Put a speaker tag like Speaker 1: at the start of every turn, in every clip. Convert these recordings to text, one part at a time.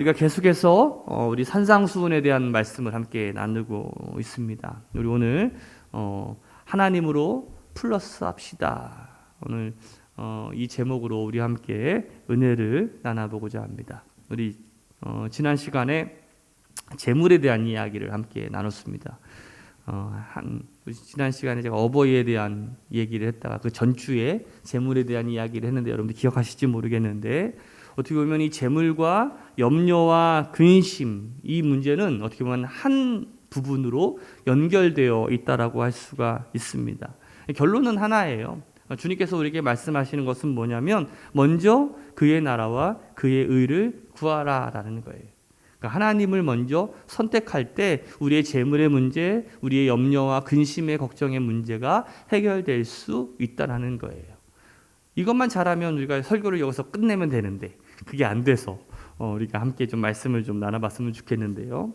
Speaker 1: 우리가 계속해서 우리 산상수훈에 대한 말씀을 함께 나누고 있습니다. 우리 오늘 하나님으로 플러스 합시다. 오늘 이 제목으로 우리 함께 은혜를 나눠보고자 합니다. 우리 지난 시간에 재물에 대한 이야기를 함께 나눴습니다. 지난 시간에 제가 어버이에 대한 얘기를 했다가 그 전주에 재물에 대한 이야기를 했는데 여러분들 기억하실지 모르겠는데, 어떻게 보면 이 재물과 염려와 근심, 이 문제는 어떻게 보면 한 부분으로 연결되어 있다라고 할 수가 있습니다. 결론은 하나예요. 주님께서 우리에게 말씀하시는 것은 뭐냐면, 먼저 그의 나라와 그의 의를 구하라라는 거예요. 그러니까 하나님을 먼저 선택할 때 우리의 재물의 문제, 우리의 염려와 근심의 걱정의 문제가 해결될 수 있다라는 거예요. 이것만 잘하면 우리가 설교를 여기서 끝내면 되는데, 그게 안 돼서 우리가 함께 좀 말씀을 좀 나눠봤으면 좋겠는데요.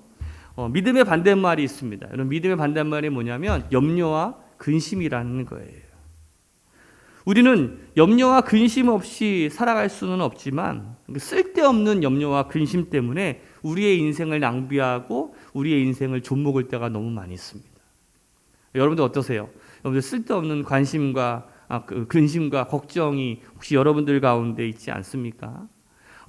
Speaker 1: 믿음의 반대말이 있습니다. 여러분, 믿음의 반대말이 뭐냐면 염려와 근심이라는 거예요. 우리는 염려와 근심 없이 살아갈 수는 없지만, 쓸데없는 염려와 근심 때문에 우리의 인생을 낭비하고 우리의 인생을 좀먹을 때가 너무 많이 있습니다. 여러분들 어떠세요? 여러분들 쓸데없는 관심과 근심과 걱정이 혹시 여러분들 가운데 있지 않습니까?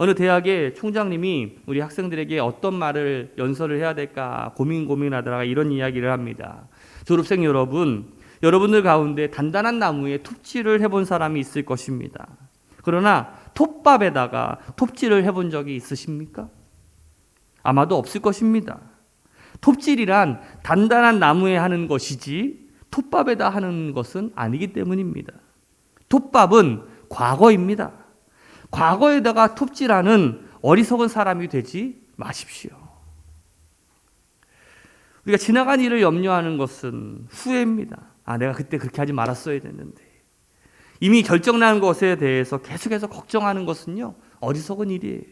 Speaker 1: 어느 대학의 총장님이 우리 학생들에게 어떤 말을 연설을 해야 될까 고민하다가 이런 이야기를 합니다. 졸업생 여러분, 여러분들 가운데 단단한 나무에 톱질을 해본 사람이 있을 것입니다. 그러나 톱밥에다가 톱질을 해본 적이 있으십니까? 아마도 없을 것입니다. 톱질이란 단단한 나무에 하는 것이지 톱밥에다 하는 것은 아니기 때문입니다. 톱밥은 과거입니다. 과거에다가 톱질하는 어리석은 사람이 되지 마십시오. 우리가 지나간 일을 염려하는 것은 후회입니다. 내가 그때 그렇게 하지 말았어야 됐는데. 이미 결정난 것에 대해서 계속해서 걱정하는 것은요, 어리석은 일이에요.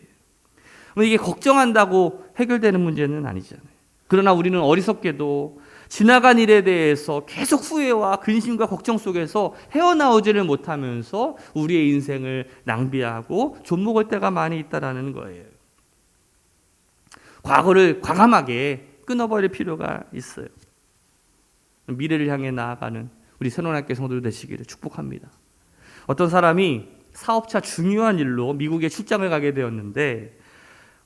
Speaker 1: 이게 걱정한다고 해결되는 문제는 아니잖아요. 그러나 우리는 어리석게도 지나간 일에 대해서 계속 후회와 근심과 걱정 속에서 헤어나오지를 못하면서 우리의 인생을 낭비하고 좀먹을 때가 많이 있다는 거예요. 과거를 과감하게 끊어버릴 필요가 있어요. 미래를 향해 나아가는 우리 새로운학교 성도들 되시기를 축복합니다. 어떤 사람이 사업차 중요한 일로 미국에 출장을 가게 되었는데,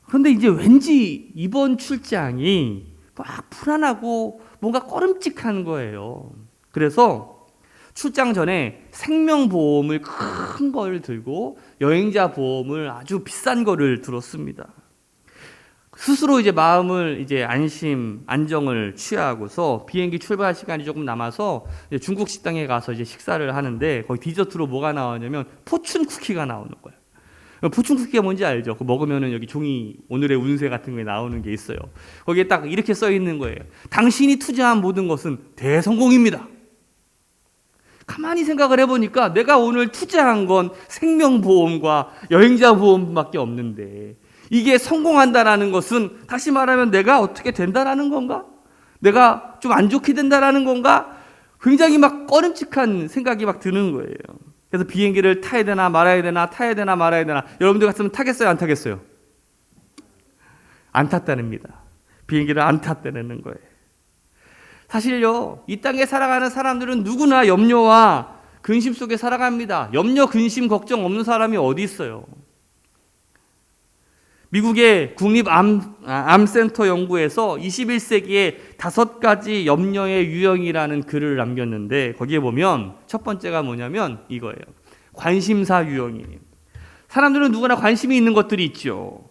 Speaker 1: 그런데 이제 왠지 이번 출장이 막 불안하고 뭔가 꺼름직한 거예요. 그래서 출장 전에 생명보험을 큰 걸 들고 여행자 보험을 아주 비싼 거를 들었습니다. 스스로 이제 마음을 이제 안정을 취하고서 비행기 출발 시간이 조금 남아서 중국 식당에 가서 이제 식사를 하는데, 거기 디저트로 뭐가 나오냐면 포춘 쿠키가 나오는 거예요. 포춘 쿠키가 뭔지 알죠? 그거 먹으면은 여기 종이 오늘의 운세 같은 게 나오는 게 있어요. 거기에 딱 이렇게 써 있는 거예요. 당신이 투자한 모든 것은 대성공입니다. 가만히 생각을 해보니까 내가 오늘 투자한 건 생명보험과 여행자 보험밖에 없는데, 이게 성공한다라는 것은 다시 말하면 내가 어떻게 된다라는 건가? 내가 좀 안 좋게 된다라는 건가? 굉장히 막 꺼림칙한 생각이 막 드는 거예요. 그래서 비행기를 타야 되나 말아야 되나, 타야 되나 말아야 되나. 여러분들 같으면 타겠어요, 안 타겠어요? 안 탔다랍니다. 비행기를 안 탔다는 거예요. 사실요, 이 땅에 살아가는 사람들은 누구나 염려와 근심 속에 살아갑니다. 염려, 근심, 걱정 없는 사람이 어디 있어요? 미국의 국립암센터 연구에서 21세기에 5가지 염려의 유형이라는 글을 남겼는데, 거기에 보면 첫 번째가 뭐냐면 이거예요. 관심사 유형이에요. 사람들은 누구나 관심이 있는 것들이 있죠.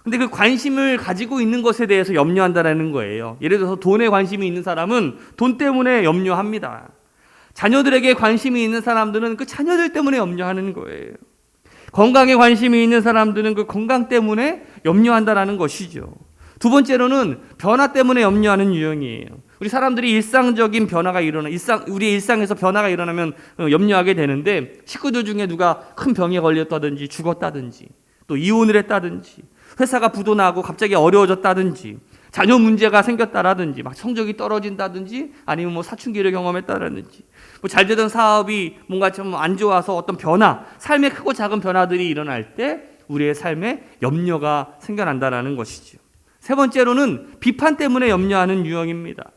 Speaker 1: 근데 그 관심을 가지고 있는 것에 대해서 염려한다는 거예요. 예를 들어서 돈에 관심이 있는 사람은 돈 때문에 염려합니다. 자녀들에게 관심이 있는 사람들은 그 자녀들 때문에 염려하는 거예요. 건강에 관심이 있는 사람들은 그 건강 때문에 염려한다는 것이죠. 두 번째로는 변화 때문에 염려하는 유형이에요. 우리 사람들이 일상적인 변화가 우리의 일상에서 변화가 일어나면 염려하게 되는데, 식구들 중에 누가 큰 병에 걸렸다든지 죽었다든지, 또 이혼을 했다든지, 회사가 부도나고 갑자기 어려워졌다든지, 자녀 문제가 생겼다라든지, 막 성적이 떨어진다든지, 아니면 뭐 사춘기를 경험했다라든지, 뭐 잘 되던 사업이 뭔가 좀 안 좋아서 어떤 변화, 삶의 크고 작은 변화들이 일어날 때 우리의 삶에 염려가 생겨난다는 것이죠. 세 번째로는 비판 때문에 염려하는 유형입니다.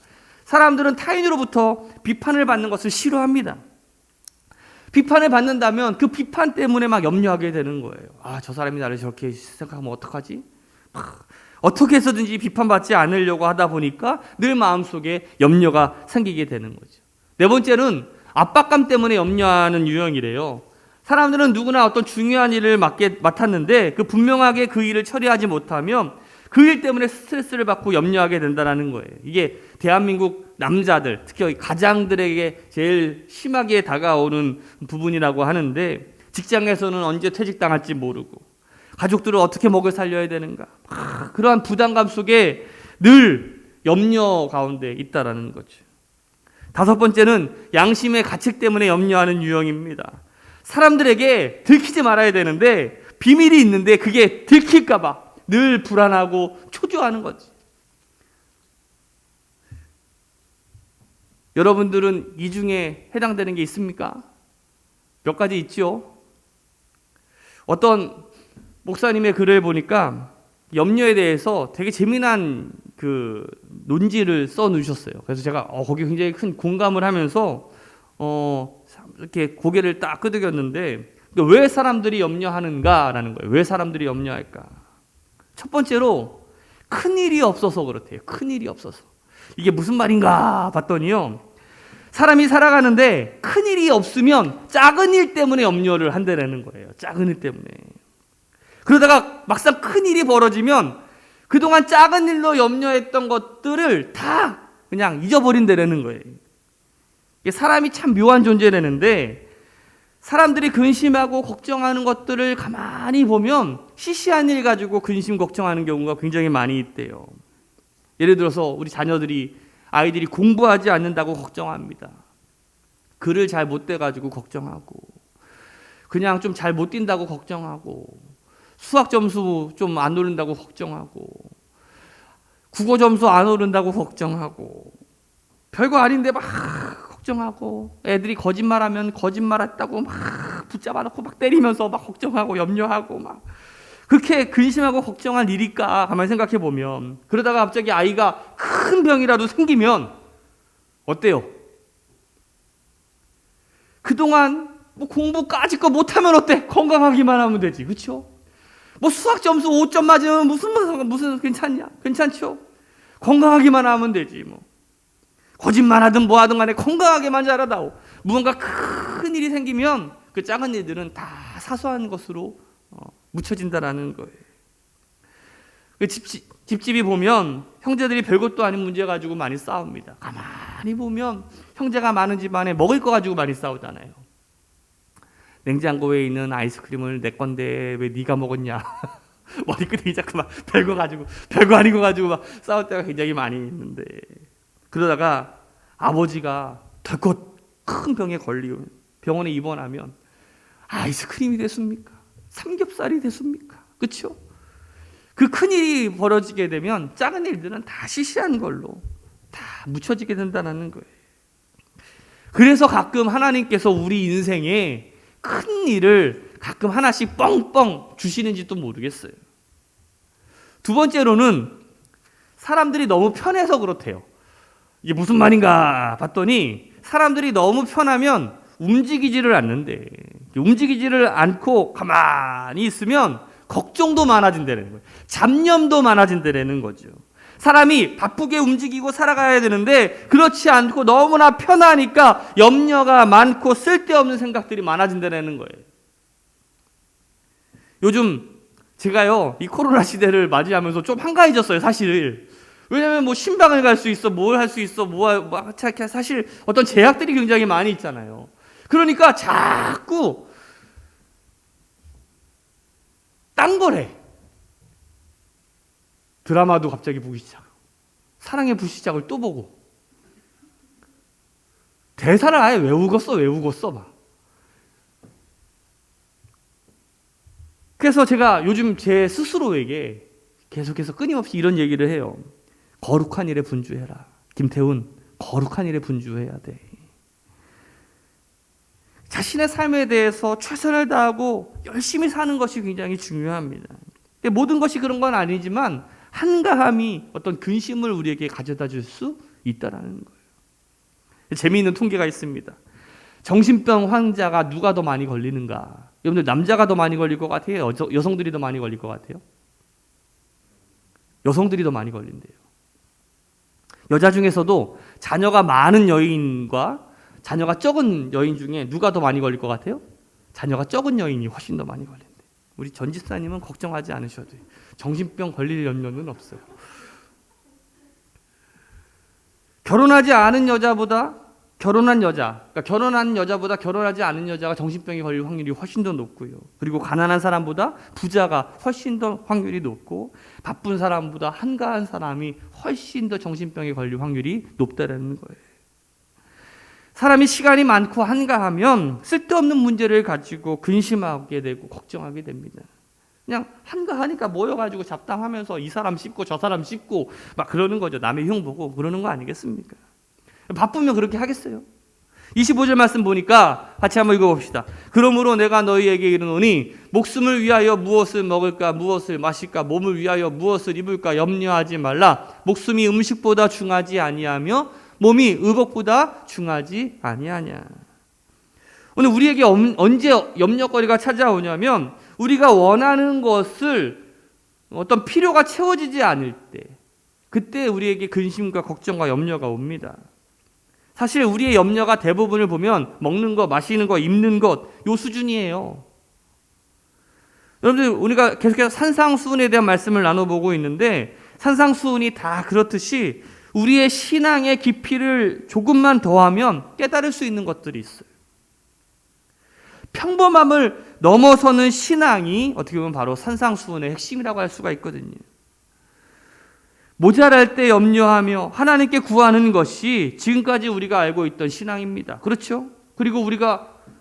Speaker 1: 사람들은 타인으로부터 비판을 받는 것을 싫어합니다. 비판을 받는다면 그 비판 때문에 막 염려하게 되는 거예요. 아, 저 사람이 나를 저렇게 생각하면 어떡하지? 어떻게 해서든지 비판받지 않으려고 하다 보니까 늘 마음속에 염려가 생기게 되는 거죠. 네 번째는 압박감 때문에 염려하는 유형이래요. 사람들은 누구나 어떤 중요한 일을 맡았는데 그 분명하게 그 일을 처리하지 못하면 그 일 때문에 스트레스를 받고 염려하게 된다는 거예요. 이게 대한민국 남자들, 특히 가장들에게 제일 심하게 다가오는 부분이라고 하는데, 직장에서는 언제 퇴직당할지 모르고 가족들을 어떻게 먹여 살려야 되는가, 그러한 부담감 속에 늘 염려 가운데 있다라는 거죠. 다섯 번째는 양심의 가책 때문에 염려하는 유형입니다. 사람들에게 들키지 말아야 되는데 비밀이 있는데 그게 들킬까 봐 늘 불안하고 초조하는 거지. 여러분들은 이 중에 해당되는 게 있습니까? 몇 가지 있죠. 어떤 목사님의 글을 보니까 염려에 대해서 되게 재미난 그 논지를 써 놓으셨어요. 그래서 제가 거기에 굉장히 큰 공감을 하면서 이렇게 고개를 딱 끄덕였는데, 왜 사람들이 염려하는가라는 거예요. 왜 사람들이 염려할까? 첫 번째로 큰일이 없어서 그렇대요. 큰일이 없어서. 이게 무슨 말인가 봤더니요, 사람이 살아가는데 큰일이 없으면 작은 일 때문에 염려를 한다는 거예요. 작은 일 때문에. 그러다가 막상 큰일이 벌어지면 그동안 작은 일로 염려했던 것들을 다 그냥 잊어버린다는 거예요. 사람이 참 묘한 존재라는데, 사람들이 근심하고 걱정하는 것들을 가만히 보면 시시한 일 가지고 근심 걱정하는 경우가 굉장히 많이 있대요. 예를 들어서 우리 아이들이 공부하지 않는다고 걱정합니다. 글을 잘 못 떼가지고 걱정하고, 그냥 좀 잘 못 뛴다고 걱정하고, 수학 점수 좀 안 오른다고 걱정하고, 국어 점수 안 오른다고 걱정하고, 별거 아닌데 막 걱정하고, 애들이 거짓말하면 거짓말했다고 막 붙잡아 놓고 막 때리면서 막 걱정하고 염려하고, 막 그렇게 근심하고 걱정할 일일까 가만히 생각해 보면, 그러다가 갑자기 아이가 큰 병이라도 생기면 어때요? 그동안 뭐 공부까짓 거 못하면 어때? 건강하기만 하면 되지, 그렇죠? 뭐 수학 점수 5점 맞으면 무슨 괜찮냐? 괜찮죠? 건강하기만 하면 되지. 뭐 거짓말하든 뭐하든 간에 건강하게만 자라다오. 무언가 큰 일이 생기면 그 작은 일들은 다 사소한 것으로 묻혀진다라는 거예요. 집집이 보면 형제들이 별것도 아닌 문제 가지고 많이 싸웁니다. 가만히 보면 형제가 많은 집안에 먹을 거 가지고 많이 싸우잖아요. 냉장고에 있는 아이스크림을 내 건데 왜 네가 먹었냐. 머리끄댕이 자꾸 막 별거 아닌 거 가지고 막 싸울 때가 굉장히 많이 있는데, 그러다가 아버지가 덜컥 큰 병에 걸리고 병원에 입원하면 아이스크림이 됐습니까? 삼겹살이 됐습니까? 그렇죠? 그 큰일이 벌어지게 되면 작은 일들은 다 시시한 걸로 다 묻혀지게 된다는 거예요. 그래서 가끔 하나님께서 우리 인생에 큰 일을 가끔 하나씩 뻥뻥 주시는지도 모르겠어요. 두 번째로는 사람들이 너무 편해서 그렇대요. 이게 무슨 말인가 봤더니, 사람들이 너무 편하면 움직이지를 않는데, 움직이지를 않고 가만히 있으면 걱정도 많아진다는 거예요. 잡념도 많아진다는 거죠. 사람이 바쁘게 움직이고 살아가야 되는데 그렇지 않고 너무나 편하니까 염려가 많고 쓸데없는 생각들이 많아진다는 거예요. 요즘 제가요, 이 코로나 시대를 맞이하면서 좀 한가해졌어요, 사실. 왜냐면 뭐 신방을 갈 수 있어, 뭘 할 수 있어, 사실 어떤 제약들이 굉장히 많이 있잖아요. 그러니까 자꾸 딴 거래. 드라마도 갑자기 보기 시작하고, 사랑의 불시착을 또 보고, 대사를 아예 외우겠어 막. 그래서 제가 요즘 제 스스로에게 계속해서 끊임없이 이런 얘기를 해요. 거룩한 일에 분주해라. 김태훈, 거룩한 일에 분주해야 돼. 자신의 삶에 대해서 최선을 다하고 열심히 사는 것이 굉장히 중요합니다. 모든 것이 그런 건 아니지만 한가함이 어떤 근심을 우리에게 가져다 줄 수 있다라는 거예요. 재미있는 통계가 있습니다. 정신병 환자가 누가 더 많이 걸리는가? 여러분들 남자가 더 많이 걸릴 것 같아요? 여성들이 더 많이 걸릴 것 같아요? 여성들이 더 많이 걸린대요. 여자 중에서도 자녀가 많은 여인과 자녀가 적은 여인 중에 누가 더 많이 걸릴 것 같아요? 자녀가 적은 여인이 훨씬 더 많이 걸린대요. 우리 전 집사님은 걱정하지 않으셔도 돼요. 정신병 걸릴 염려는 없어요. 결혼하지 않은 여자보다 결혼한 여자보다 결혼하지 않은 여자가 정신병이 걸릴 확률이 훨씬 더 높고요. 그리고 가난한 사람보다 부자가 훨씬 더 확률이 높고 바쁜 사람보다 한가한 사람이 훨씬 더 정신병에 걸릴 확률이 높다는 거예요. 사람이 시간이 많고 한가하면 쓸데없는 문제를 가지고 근심하게 되고 걱정하게 됩니다. 그냥 한가하니까 모여가지고 잡담하면서 이 사람 씹고 저 사람 씹고 막 그러는 거죠. 남의 흉 보고 그러는 거 아니겠습니까? 바쁘면 그렇게 하겠어요? 25절 말씀 보니까 같이 한번 읽어봅시다. 그러므로 내가 너희에게 이르노니 목숨을 위하여 무엇을 먹을까 무엇을 마실까 몸을 위하여 무엇을 입을까 염려하지 말라. 목숨이 음식보다 중하지 아니하며 몸이 의복보다 중하지 아니하냐. 오늘 우리에게 언제 염려거리가 찾아오냐면 우리가 원하는 것을 어떤 필요가 채워지지 않을 때, 그때 우리에게 근심과 걱정과 염려가 옵니다. 사실 우리의 염려가 대부분을 보면 먹는 것, 마시는 것, 입는 것, 요 수준이에요. 여러분들 우리가 계속해서 산상수훈에 대한 말씀을 나눠보고 있는데 산상수훈이 다 그렇듯이 우리의 신앙의 깊이를 조금만 더하면 깨달을 수 있는 것들이 있어요. 평범함을 넘어서는 신앙이 어떻게 보면 바로 산상수훈의 핵심이라고 할 수가 있거든요. 모자랄 때 염려하며 하나님께 구하는 것이 지금까지 우리가 알고 있던 신앙입니다. 그렇죠? 그리고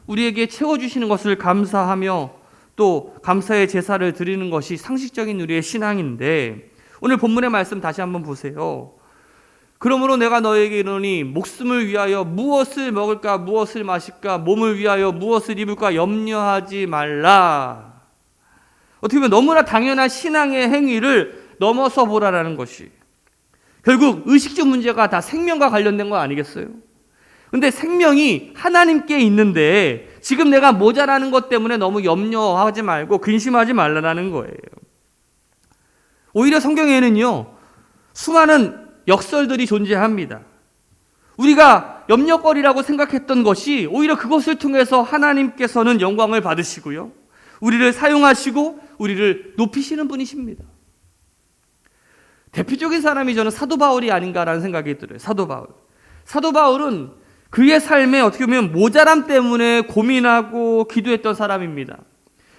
Speaker 1: 우리에게 채워주시는 것을 감사하며 또 감사의 제사를 드리는 것이 상식적인 우리의 신앙인데 오늘 본문의 말씀 다시 한번 보세요. 그러므로 내가 너에게 이르노니 목숨을 위하여 무엇을 먹을까 무엇을 마실까 몸을 위하여 무엇을 입을까 염려하지 말라. 어떻게 보면 너무나 당연한 신앙의 행위를 넘어서 보라라는 것이 결국 의식주 문제가 다 생명과 관련된 거 아니겠어요? 근데 생명이 하나님께 있는데 지금 내가 모자라는 것 때문에 너무 염려하지 말고 근심하지 말라는 거예요. 오히려 성경에는요 수많은 역설들이 존재합니다. 우리가 염려거리라고 생각했던 것이 오히려 그것을 통해서 하나님께서는 영광을 받으시고요 우리를 사용하시고 우리를 높이시는 분이십니다. 대표적인 사람이 저는 사도 바울이 아닌가라는 생각이 들어요. 사도 바울은 그의 삶에 어떻게 보면 모자람 때문에 고민하고 기도했던 사람입니다.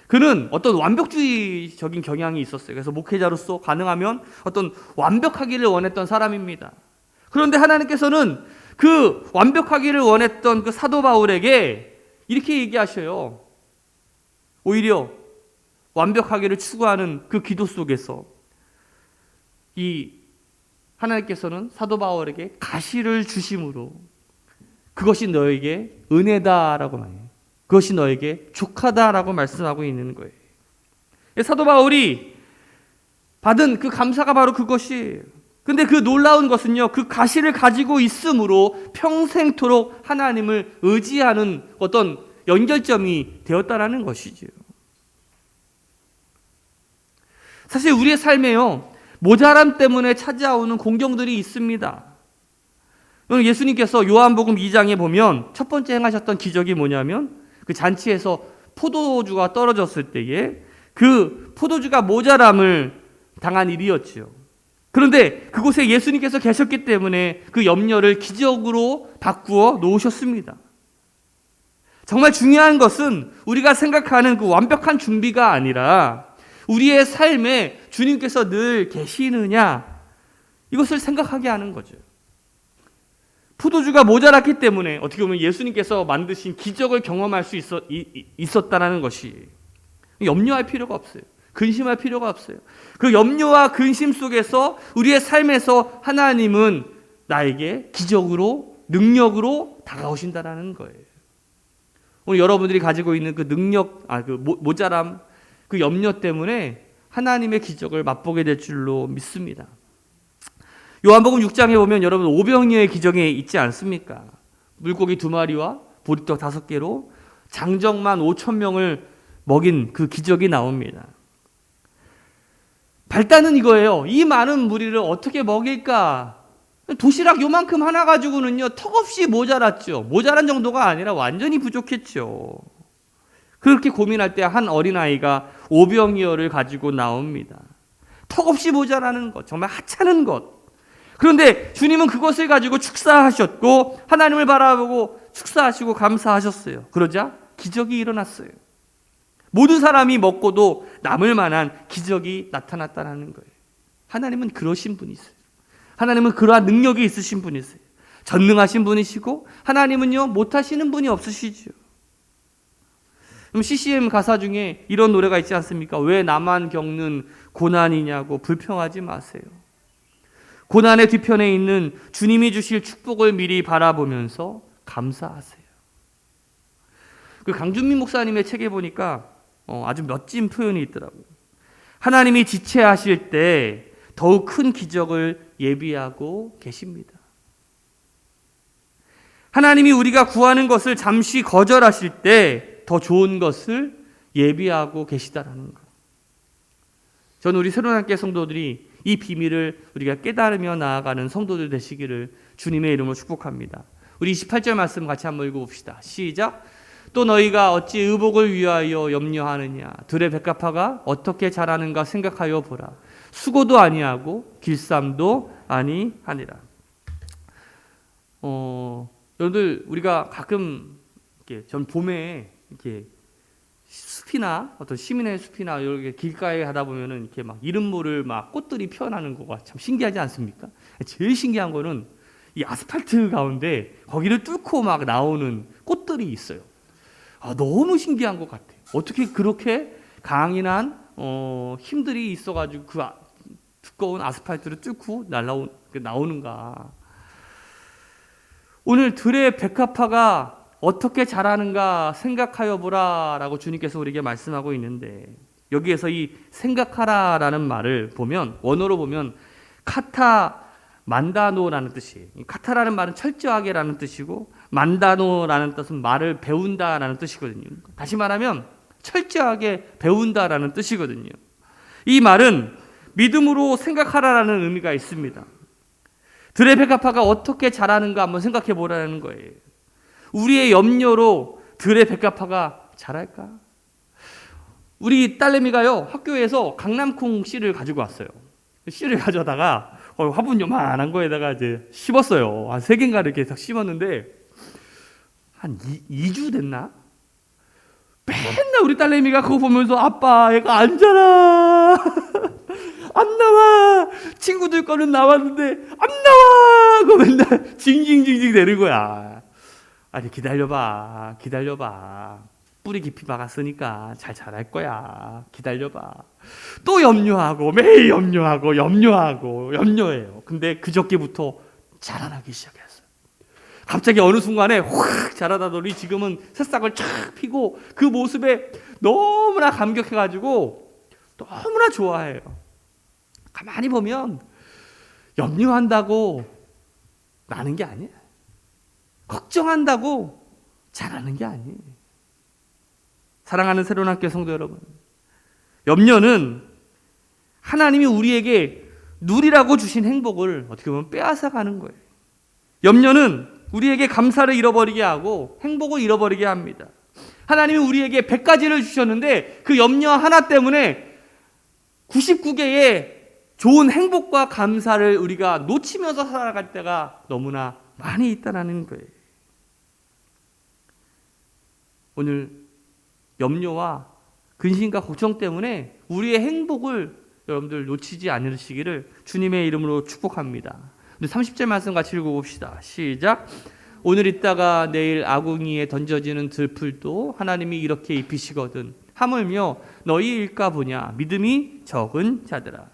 Speaker 1: 그는 어떤 완벽주의적인 경향이 있었어요. 그래서 목회자로서 가능하면 어떤 완벽하기를 원했던 사람입니다. 그런데 하나님께서는 그 완벽하기를 원했던 그 사도 바울에게 이렇게 얘기하셔요. 오히려 완벽하기를 추구하는 그 기도 속에서 이 하나님께서는 사도 바울에게 가시를 주심으로 그것이 너에게 은혜다라고 말해요. 그것이 너에게 족하다라고 말씀하고 있는 거예요. 사도 바울이 받은 그 감사가 바로 그것이에요. 근데 그 놀라운 것은요, 그 가시를 가지고 있으므로 평생토록 하나님을 의지하는 어떤 연결점이 되었다라는 것이죠. 사실 우리의 삶에요, 모자람 때문에 찾아오는 공경들이 있습니다. 예수님께서 요한복음 2장에 보면 첫 번째 행하셨던 기적이 뭐냐면 그 잔치에서 포도주가 떨어졌을 때에 그 포도주가 모자람을 당한 일이었죠. 그런데 그곳에 예수님께서 계셨기 때문에 그 염려를 기적으로 바꾸어 놓으셨습니다. 정말 중요한 것은 우리가 생각하는 그 완벽한 준비가 아니라 우리의 삶에 주님께서 늘 계시느냐 이것을 생각하게 하는 거죠. 포도주가 모자랐기 때문에 어떻게 보면 예수님께서 만드신 기적을 경험할 수 있었다는 것이 염려할 필요가 없어요. 근심할 필요가 없어요. 그 염려와 근심 속에서 우리의 삶에서 하나님은 나에게 기적으로 능력으로 다가오신다는 거예요. 오늘 여러분들이 가지고 있는 그 능력, 모자람, 그 염려 때문에 하나님의 기적을 맛보게 될 줄로 믿습니다. 요한복음 6장에 보면 여러분 오병이어의 기적이 있지 않습니까? 물고기 2마리와 보리떡 5개로 장정만 5,000명을 먹인 그 기적이 나옵니다. 발단은 이거예요. 이 많은 무리를 어떻게 먹일까? 도시락 요만큼 하나 가지고는요, 턱없이 모자랐죠. 모자란 정도가 아니라 완전히 부족했죠. 그렇게 고민할 때 한 어린아이가 오병이어를 가지고 나옵니다. 턱없이 모자라는 것, 정말 하찮은 것. 그런데 주님은 그것을 가지고 축사하셨고 하나님을 바라보고 축사하시고 감사하셨어요. 그러자 기적이 일어났어요. 모든 사람이 먹고도 남을 만한 기적이 나타났다는 거예요. 하나님은 그러신 분이세요. 하나님은 그러한 능력이 있으신 분이세요. 전능하신 분이시고 하나님은요 못하시는 분이 없으시죠. 그럼 CCM 가사 중에 이런 노래가 있지 않습니까? 왜 나만 겪는 고난이냐고 불평하지 마세요. 고난의 뒤편에 있는 주님이 주실 축복을 미리 바라보면서 감사하세요. 그 강준민 목사님의 책에 보니까 아주 멋진 표현이 있더라고요. 하나님이 지체하실 때 더욱 큰 기적을 예비하고 계십니다. 하나님이 우리가 구하는 것을 잠시 거절하실 때 더 좋은 것을 예비하고 계시다라는 것. 저는 우리 새로운학교 성도들이 이 비밀을 우리가 깨달으며 나아가는 성도들 되시기를 주님의 이름으로 축복합니다. 우리 28절 말씀 같이 한번 읽어봅시다. 시작. 또 너희가 어찌 의복을 위하여 염려하느냐. 들의 백합화가 어떻게 자라는가 생각하여 보라. 수고도 아니하고 길쌈도 아니하니라. 여러분들 우리가 가끔 이렇게 전 봄에 이렇게 숲이나 어떤 시민의 숲이나 이렇게 길가에 가다 보면은 이렇게 막 이름 모를 막 꽃들이 피어나는 거가 참 신기하지 않습니까? 제일 신기한 거는 이 아스팔트 가운데 거기를 뚫고 막 나오는 꽃들이 있어요. 너무 신기한 것 같아요. 어떻게 그렇게 강인한 힘들이 있어가지고 그 두꺼운 아스팔트를 뚫고 나오는가? 오늘 들의 백합화가 어떻게 자라는가 생각하여 보라라고 주님께서 우리에게 말씀하고 있는데 여기에서 이 생각하라라는 말을 보면 원어로 보면 카타 만다노라는 뜻이에요. 카타라는 말은 철저하게라는 뜻이고 만다노라는 뜻은 말을 배운다라는 뜻이거든요. 다시 말하면 철저하게 배운다라는 뜻이거든요. 이 말은 믿음으로 생각하라라는 의미가 있습니다. 들의 백합화가 어떻게 자라는가 한번 생각해 보라는 거예요. 우리의 염려로 들의 백합화가 자랄까? 우리 딸내미가요 학교에서 강낭콩 씨를 가지고 왔어요. 씨를 가져다가 화분 요만한 거에다가 이제 심었어요. 한 3개인가 이렇게 딱 심었는데 한 2주 됐나? 맨날 우리 딸내미가 그거 보면서 아빠 얘가 안 자라 안 나와 친구들 거는 나왔는데 안 나와 그거 맨날 징징징징 대는 거야. 아니 기다려봐 뿌리 깊이 박았으니까 잘 자랄 거야. 기다려봐. 또 염려하고 매일 염려해요. 근데 그저께부터 자라나기 시작했어요. 갑자기 어느 순간에 확 자라다더니 지금은 새싹을 쫙 피고 그 모습에 너무나 감격해가지고 너무나 좋아해요. 가만히 보면 염려한다고 나는 게 아니에요. 걱정한다고 자라는 게 아니에요. 사랑하는 새로운학교 성도 여러분, 염려는 하나님이 우리에게 누리라고 주신 행복을 어떻게 보면 빼앗아가는 거예요. 염려는 우리에게 감사를 잃어버리게 하고 행복을 잃어버리게 합니다. 하나님이 우리에게 100가지를 주셨는데 그 염려 하나 때문에 99개의 좋은 행복과 감사를 우리가 놓치면서 살아갈 때가 너무나 많이 있다는 거예요. 오늘 염려와 근심과 걱정 때문에 우리의 행복을 여러분들 놓치지 않으시기를 주님의 이름으로 축복합니다. 30절 말씀 같이 읽어봅시다. 시작. 오늘 있다가 내일 아궁이에 던져지는 들풀도 하나님이 이렇게 입히시거든 하물며 너희일까 보냐 믿음이 적은 자들아.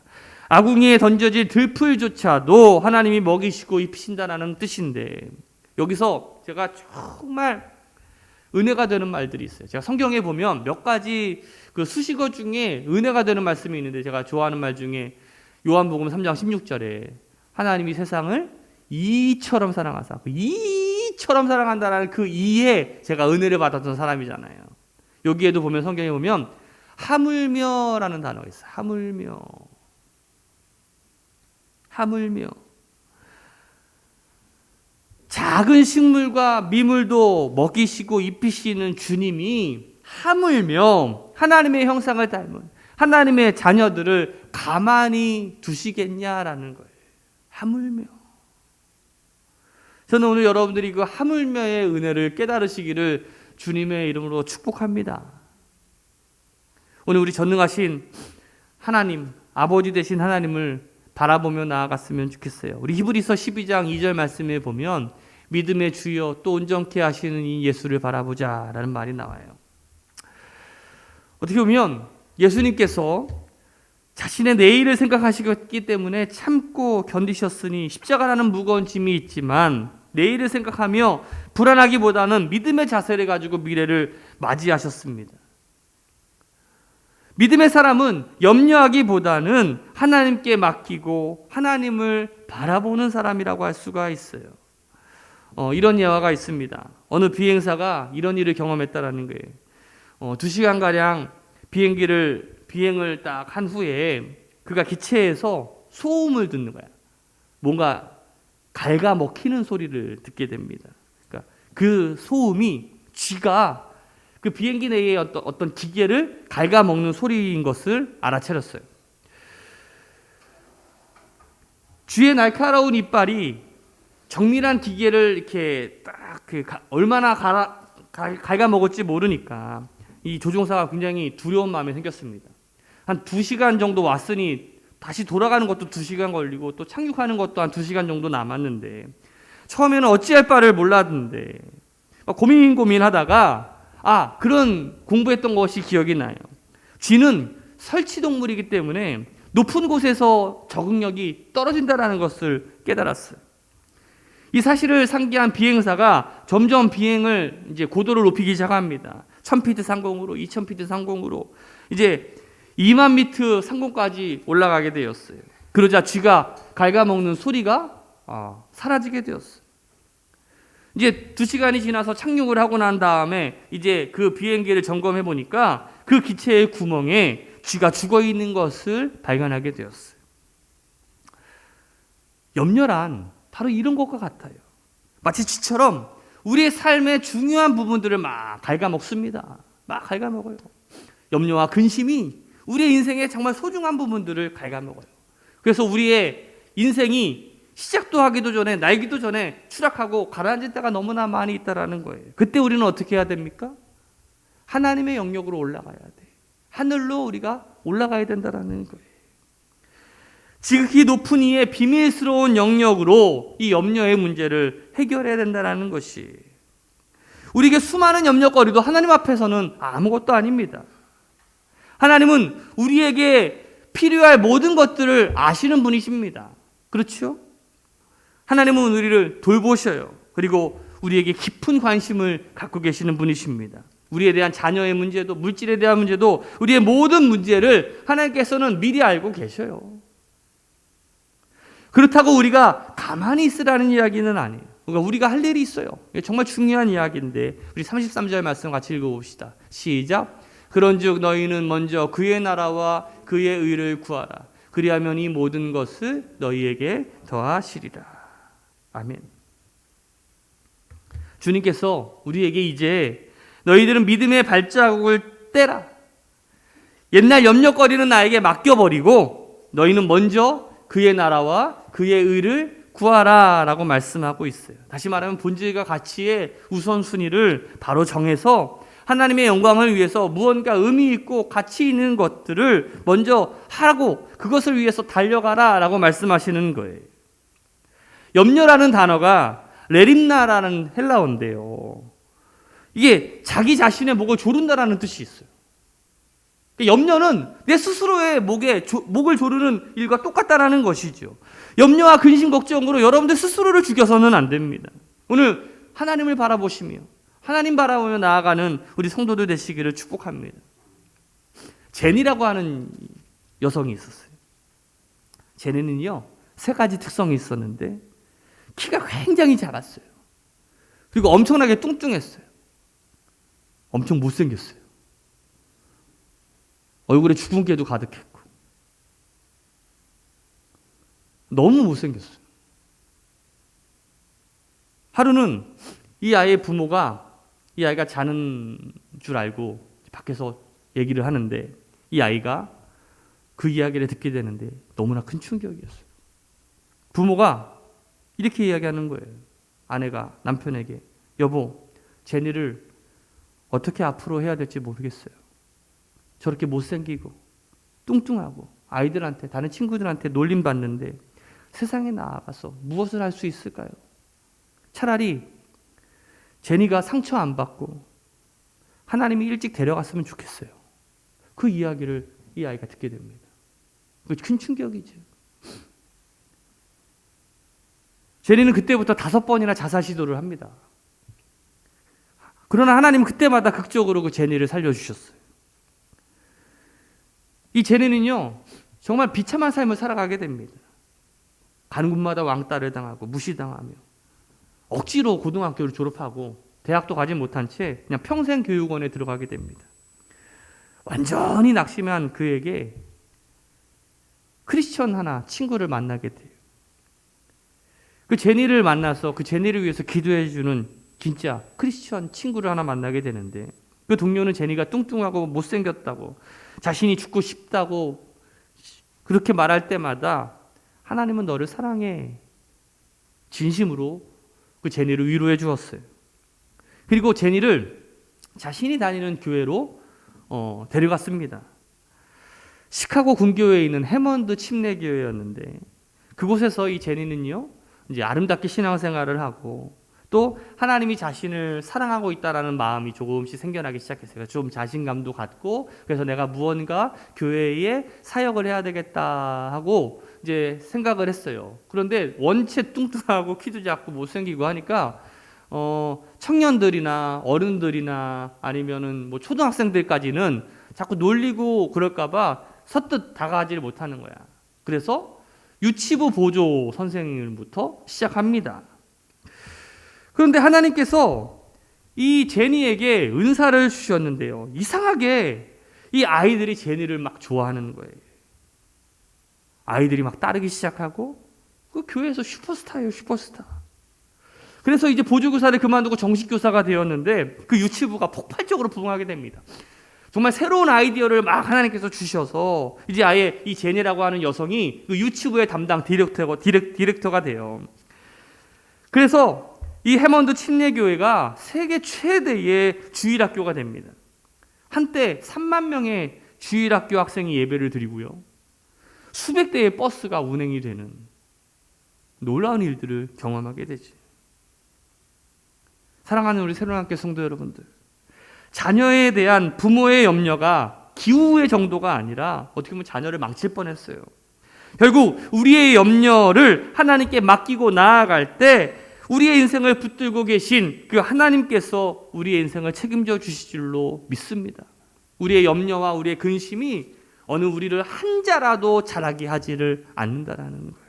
Speaker 1: 아궁이에 던져질 들풀조차도 하나님이 먹이시고 입히신다는 뜻인데 여기서 제가 정말 은혜가 되는 말들이 있어요. 제가 성경에 보면 몇 가지 그 수식어 중에 은혜가 되는 말씀이 있는데, 제가 좋아하는 말 중에 요한복음 3장 16절에 하나님이 세상을 이처럼 사랑하사, 그 이처럼 사랑한다라는 그 이에 제가 은혜를 받았던 사람이잖아요. 여기에도 보면, 성경에 보면 하물며라는 단어가 있어요. 하물며. 작은 식물과 미물도 먹이시고 입히시는 주님이 하물며 하나님의 형상을 닮은 하나님의 자녀들을 가만히 두시겠냐라는 거예요. 하물며. 저는 오늘 여러분들이 그 하물며의 은혜를 깨달으시기를 주님의 이름으로 축복합니다. 오늘 우리 전능하신 하나님, 아버지 되신 하나님을 바라보며 나아갔으면 좋겠어요. 우리 히브리서 12장 2절 말씀에 보면 믿음의 주여 또 온전케 하시는 이 예수를 바라보자 라는 말이 나와요. 어떻게 보면 예수님께서 자신의 내일을 생각하시기 때문에 참고 견디셨으니 십자가라는 무거운 짐이 있지만 내일을 생각하며 불안하기보다는 믿음의 자세를 가지고 미래를 맞이하셨습니다. 믿음의 사람은 염려하기보다는 하나님께 맡기고 하나님을 바라보는 사람이라고 할 수가 있어요. 이런 예화가 있습니다. 어느 비행사가 이런 일을 경험했다라는 거예요. 2시간가량 비행을 딱 한 후에 그가 기체에서 소음을 듣는 거야. 뭔가 갉아먹히는 소리를 듣게 됩니다. 그러니까 그 소음이 쥐가 그 비행기 내에 어떤 기계를 갉아먹는 소리인 것을 알아차렸어요. 쥐의 날카로운 이빨이 정밀한 기계를 이렇게 딱 얼마나 갉아먹을지 모르니까 이 조종사가 굉장히 두려운 마음이 생겼습니다. 한 2시간 정도 왔으니 다시 돌아가는 것도 2시간 걸리고 또 착륙하는 것도 한 2시간 정도 남았는데 처음에는 어찌할 바를 몰랐는데 고민하다가 그런 공부했던 것이 기억이 나요. 쥐는 설치동물이기 때문에 높은 곳에서 적응력이 떨어진다는 것을 깨달았어요. 이 사실을 상기한 비행사가 점점 비행을 이제 고도를 높이기 시작합니다. 1000피트 상공으로, 2000피트 상공으로 이제 2만 미터 상공까지 올라가게 되었어요. 그러자 쥐가 갉아먹는 소리가 사라지게 되었어요. 이제 2시간이 지나서 착륙을 하고 난 다음에 이제 그 비행기를 점검해 보니까 그 기체의 구멍에 쥐가 죽어 있는 것을 발견하게 되었어요. 염려란 바로 이런 것과 같아요. 마치 쥐처럼 우리의 삶의 중요한 부분들을 막 갉아먹습니다. 막 갉아먹어요. 염려와 근심이 우리의 인생의 정말 소중한 부분들을 갉아먹어요. 그래서 우리의 인생이 시작도 하기도 전에 날기도 전에 추락하고 가라앉을 때가 너무나 많이 있다라는 거예요. 그때 우리는 어떻게 해야 됩니까? 하나님의 영역으로 올라가야 돼. 하늘로 우리가 올라가야 된다라는 거예요. 지극히 높은 이의 비밀스러운 영역으로 이 염려의 문제를 해결해야 된다는 것이, 우리에게 수많은 염려거리도 하나님 앞에서는 아무것도 아닙니다. 하나님은 우리에게 필요할 모든 것들을 아시는 분이십니다. 그렇죠? 하나님은 우리를 돌보셔요. 그리고 우리에게 깊은 관심을 갖고 계시는 분이십니다. 우리에 대한 자녀의 문제도, 물질에 대한 문제도, 우리의 모든 문제를 하나님께서는 미리 알고 계셔요. 그렇다고 우리가 가만히 있으라는 이야기는 아니에요. 그러니까 우리가 할 일이 있어요. 이게 정말 중요한 이야기인데 우리 33절 말씀 같이 읽어봅시다. 시작. 그런즉 너희는 먼저 그의 나라와 그의 의를 구하라. 그리하면 이 모든 것을 너희에게 더하시리라. 아멘. 주님께서 우리에게 이제 너희들은 믿음의 발자국을 떼라. 옛날 염려거리는 나에게 맡겨버리고 너희는 먼저 그의 나라와 그의 의를 구하라 라고 말씀하고 있어요. 다시 말하면 본질과 가치의 우선순위를 바로 정해서 하나님의 영광을 위해서 무언가 의미 있고 가치 있는 것들을 먼저 하고 그것을 위해서 달려가라 라고 말씀하시는 거예요. 염려라는 단어가 레림나라는 헬라어인데요. 이게 자기 자신의 목을 조른다라는 뜻이 있어요. 염려는 내 스스로의 목을 조르는 일과 똑같다라는 것이죠. 염려와 근심 걱정으로 여러분들 스스로를 죽여서는 안 됩니다. 오늘 하나님을 바라보시며 하나님 바라보며 나아가는 우리 성도들 되시기를 축복합니다. 제니라고 하는 여성이 있었어요. 제니는요, 3가지 특성이 있었는데 키가 굉장히 작았어요. 그리고 엄청나게 뚱뚱했어요. 엄청 못생겼어요. 얼굴에 주근깨도 가득했고 너무 못생겼어요. 하루는 이 아이의 부모가 이 아이가 자는 줄 알고 밖에서 얘기를 하는데 이 아이가 그 이야기를 듣게 되는데 너무나 큰 충격이었어요. 부모가 이렇게 이야기하는 거예요. 아내가 남편에게, 여보, 제니를 어떻게 앞으로 해야 될지 모르겠어요. 저렇게 못생기고 뚱뚱하고 아이들한테, 다른 친구들한테 놀림받는데 세상에 나아가서 무엇을 할 수 있을까요? 차라리 제니가 상처 안 받고 하나님이 일찍 데려갔으면 좋겠어요. 그 이야기를 이 아이가 듣게 됩니다. 그 큰 충격이죠. 제니는 그때부터 5번이나 자살 시도를 합니다. 그러나 하나님은 그때마다 극적으로 그 제니를 살려주셨어요. 이 제니는요, 정말 비참한 삶을 살아가게 됩니다. 가는 곳마다 왕따를 당하고 무시당하며 억지로 고등학교를 졸업하고 대학도 가지 못한 채 그냥 평생 교육원에 들어가게 됩니다. 완전히 낙심한 그에게 크리스천 하나 친구를 만나게 돼요. 그 제니를 만나서 그 제니를 위해서 기도해 주는 진짜 크리스천 친구를 하나 만나게 되는데 그 동료는 제니가 뚱뚱하고 못생겼다고 자신이 죽고 싶다고 그렇게 말할 때마다 하나님은 너를 사랑해 진심으로 그 제니를 위로해 주었어요. 그리고 제니를 자신이 다니는 교회로 데려갔습니다. 시카고 근교에 있는 해먼드 침례교회였는데 그곳에서 이 제니는요, 이제 아름답게 신앙생활을 하고 또 하나님이 자신을 사랑하고 있다라는 마음이 조금씩 생겨나기 시작했어요. 좀 자신감도 갖고 그래서 내가 무언가 교회에 사역을 해야 되겠다 하고 이제 생각을 했어요. 그런데 원체 뚱뚱하고 키도 작고 못생기고 하니까 청년들이나 어른들이나 아니면은 뭐 초등학생들까지는 자꾸 놀리고 그럴까봐 서뜻 다가가지를 못하는 거야. 그래서 유치부 보조 선생님부터 시작합니다. 그런데 하나님께서 이 제니에게 은사를 주셨는데요. 이상하게 이 아이들이 제니를 막 좋아하는 거예요. 아이들이 막 따르기 시작하고 그 교회에서 슈퍼스타예요, 슈퍼스타. 그래서 이제 보조교사를 그만두고 정식 교사가 되었는데 그 유치부가 폭발적으로 부흥하게 됩니다. 정말 새로운 아이디어를 막 하나님께서 주셔서 이제 아예 이 제니라고 하는 여성이 그 유치부의 담당 디렉터가 돼요. 그래서 이 해먼드 침례교회가 세계 최대의 주일학교가 됩니다. 한때 3만 명의 주일학교 학생이 예배를 드리고요. 수백 대의 버스가 운행이 되는 놀라운 일들을 경험하게 되지. 사랑하는 우리 새로운학교 성도 여러분들, 자녀에 대한 부모의 염려가 기우의 정도가 아니라 어떻게 보면 자녀를 망칠 뻔했어요. 결국 우리의 염려를 하나님께 맡기고 나아갈 때 우리의 인생을 붙들고 계신 그 하나님께서 우리의 인생을 책임져 주실 줄로 믿습니다. 우리의 염려와 우리의 근심이 어느 우리를 한 자라도 자라게 하지를 않는다라는 거예요.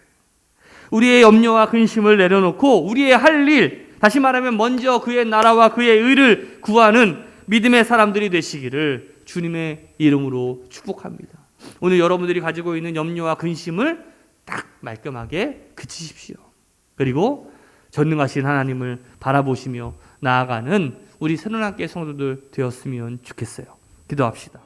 Speaker 1: 우리의 염려와 근심을 내려놓고 우리의 할 일, 다시 말하면 먼저 그의 나라와 그의 의를 구하는 믿음의 사람들이 되시기를 주님의 이름으로 축복합니다. 오늘 여러분들이 가지고 있는 염려와 근심을 딱 말끔하게 그치십시오. 그리고 전능하신 하나님을 바라보시며 나아가는 우리 새로운학교의 성도들 되었으면 좋겠어요. 기도합시다.